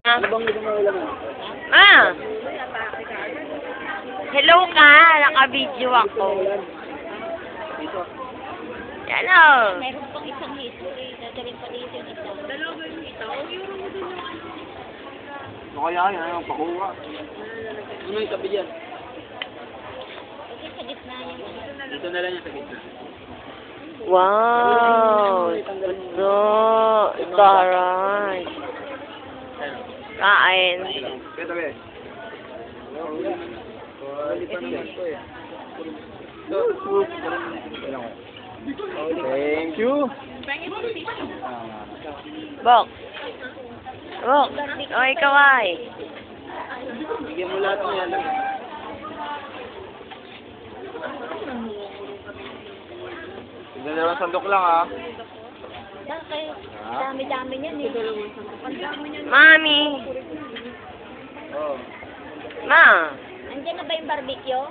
Ano bang gusto mo ilaman? Ah! Hello ka! Naka-video ako. Dito. Yan o. Meron pang isang history. Dadalhin pa dito yung isa. Dalawa yung isa. Ano kaya yan? Ano pakuha? Ano yung tabi dyan? Kasi sa gitna yung Dito na lang yan sa gitna. Wow! Gusto! Taray! Kain. Kaya tabi. Thank you. Bok. Bok. O, ikaw ay. Bigyan mo lahat mo yan. Dalawang sandok lang ah. Bakit? Dami-dami niyan eh. Mami. Oh. Ma. Andiyan na ba yung barbecue?